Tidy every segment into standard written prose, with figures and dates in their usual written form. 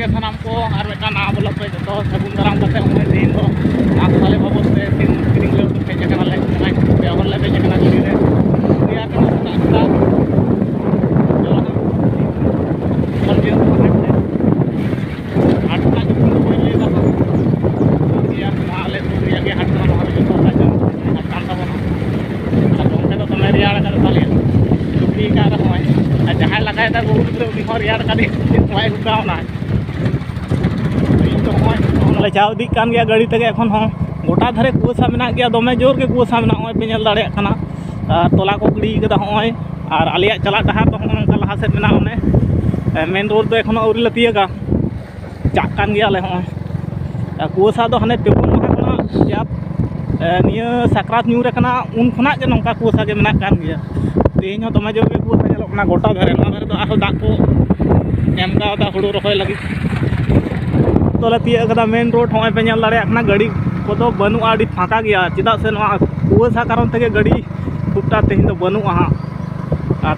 ᱜᱮ ᱥᱟᱱᱟᱢ ᱠᱚ ᱟᱨ ᱢᱤᱫᱴᱟᱝ ᱱᱟᱣᱟ ᱵᱞᱚᱜ ᱯᱮ ᱡᱚᱛᱚ ᱥᱟᱹᱜᱩᱱ ᱫᱟᱨᱟᱢ ᱠᱟᱛᱮ ᱱᱚᱜᱼᱚᱭ ᱛᱮᱦᱮᱧ ᱫᱚ ᱟᱥᱟᱞᱮ ᱵᱟᱵᱚᱫ ᱛᱮ ᱥᱤᱢ ᱠᱤᱨᱤᱧ ᱞᱮ ᱩᱰᱩᱠ ᱦᱮᱡ ᱟᱠᱟᱱᱟᱞᱮ ᱡᱟᱦᱟᱸᱭ ᱯᱮ ᱦᱚᱲ ᱞᱮ ᱫᱮᱡ ᱟᱠᱟᱱᱟ ᱜᱟᱹᱰᱤ ᱨᱮ ᱨᱮᱭᱟᱲ ᱠᱟᱱᱟ ᱥᱮᱛᱟᱜ ᱥᱮᱛᱟᱜ जहाँ लगाए बहुत गिद्रा रेड़ का गुकावना इन चावदी गया गाड़ी तक एन गोटा धारे कुसा में गया दमे जोर के कुसा में पे नल दाड़ा तला को गिड़ी हमें और आलिया चला डहार तो नौका लहा सेद में मेन रोड तो एखो आउरी तीयगा चाकान गया कुसा तो हाने पेपुन माह जब निया साक्रात न्यूर उन खुना के नौका कुसा के मेना कान गया तेज दमे जोर के कुसा चलना गोटा धारे धारे तो आरो दाग को एम दा हुड़ू रखोय लगी तो तीयगा मेन रोड हमें पे नल दाड़ा गाड़ी को बनूआ आड़ी फाँका गया चेदा से कुसा कारण तक गाड़ी टुकटा तेज तो बनूआ हाँ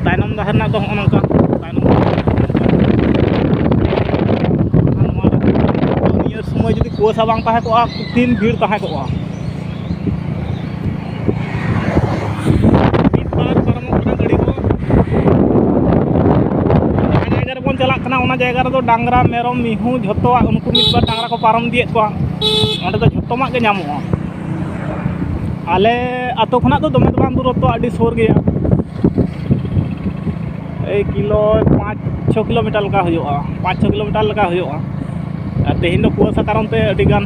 तायनम दाहर तो नौका समय जुदी कुसा बांग ताहे को तीन भीड़ ताहे को चलना जगह रो डांगरा मेरम मिहू झोटो उनको मिदबार डांगरा को पारम दिए को तो झोटोमा के नामोगा आले आतो खुना तो दमे बांग दूरत्व आड़ी सुर गया 1 किलो 5-6 किलोमीटर लगा हुआ 5-6 किलोमीटर लगा हुआ तेहन तो कुसा कारण ते अडिगान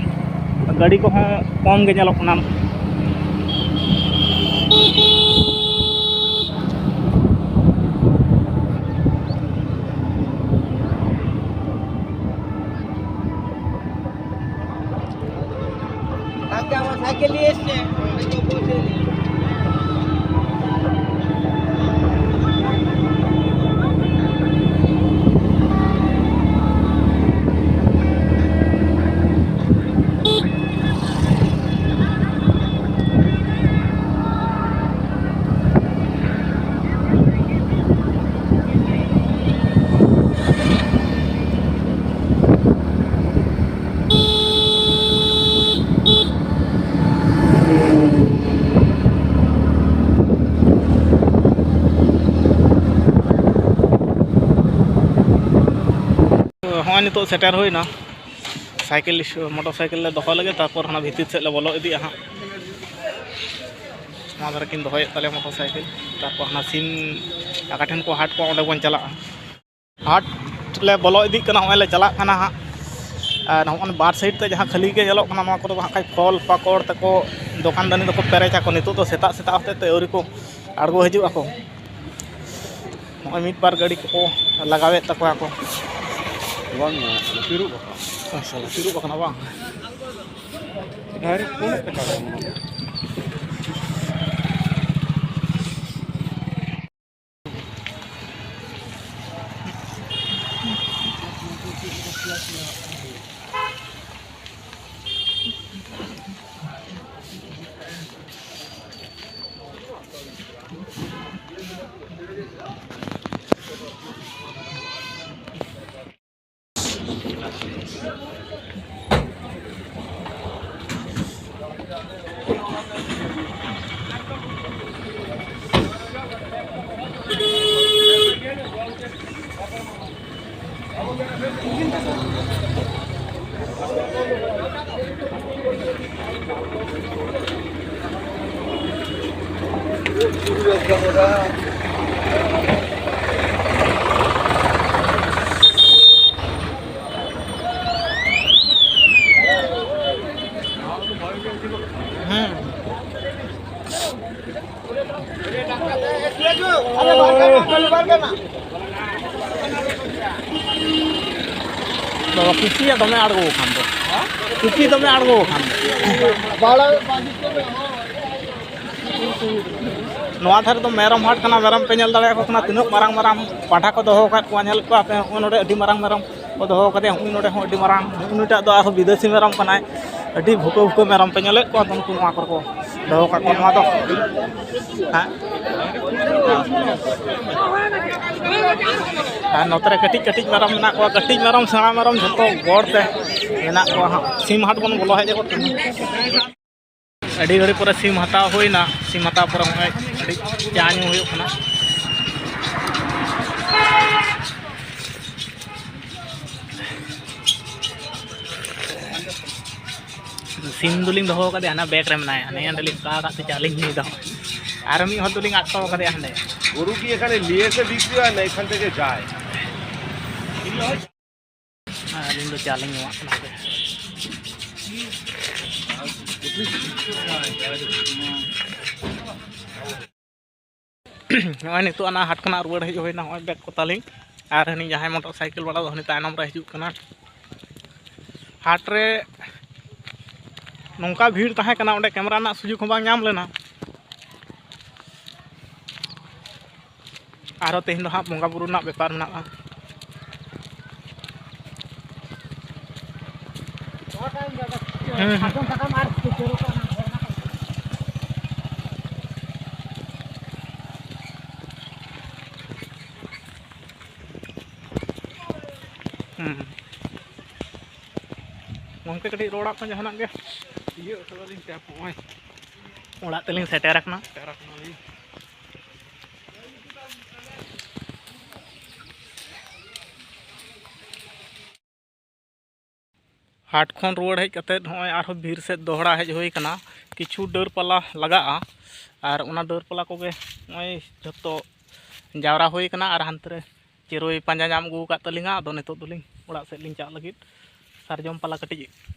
गाड़ी को कम गे नेलोकना साइकिल लिए हाँ नित सेटर होना साइकिल मोटरसाइकिल दखो लगे तारपर हाँ भीतर से बोलो इदी हाँ धारे किन दहेद ताले मोटरसाइकिल तारपर हाँ सीम आकाठन को हाट को अंडे बन चला हाट ले बोलो इदी हमें चला हाँ और बार साइड ते जहाँ खाली के जलोना हाँ फल पाकड़ तको दुकान दानी को पेरेचा को नित तो सेता सेता होते तेरी को आड़गो हजूआ को मिद बार गाड़ी को लगावे तको को तिरुप बा कुकी दमे आड़गो खान दो कुकी दमे आड़गो खान नवा धारे तो मेरम हाट कना मेरम पे नल दाड़ा को तीन मारांग मारांग पाठा को दोहो का नल को पे नोडे अडी मारांग मेरम को दोहो कते हुई नोडे हो अडी मारांग उनीटा दो आरो विदेशी मेरम कनाय अडी भुको भुको मेरम पे नले को उनको नवा को दोहो का नवा दो हां Ar notere katik maram menak ko, katik maram sena maram jhoto gor te menak ko ha. Sim hat bon bolo hej got adi gari pore sim hata hoina, sim hata pore hoy adi chanyu huyuk kana. sim duling doho kade ana bag re menaya, ne andeling ka ka te chaling ni doho. Ar mi hot duling atto kade hande. গরু কি এখানে নিয়ে এসে বিক্রি হয় না এখান থেকে যায়? Aling do chaling wa kana te. Noy nitu ana hat kana ruwar hej hoina hoy bag ko taling. Ar hani jahay motorcycle wala do hani tainom re hijuk kana. Hat re nongka bhir tahe kana onde camera na sujuk hon bang nyam lena. Aro tehin do ha bongga buru na bepar menaga. Ngomke kadi roda pa jahanak ge. Iya sebaling tap oi. Orak teling seterak na. Terak nali. हाट खन रुआड़ हज कते होय आरो भीर से दोहरा हज होय कना किछु डर पला लगाआ और उना डर पला कोगे होय जतो जावरा होय कना और हांतरे चिरोय पांजा जाम गु का तलिंगा अदो नितो दुलिंग ओड़ा से लिंग चा लगित सारजम पला कटि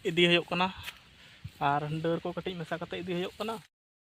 इदी होय कना और डर को कटि मेसा कते इदी होय कना।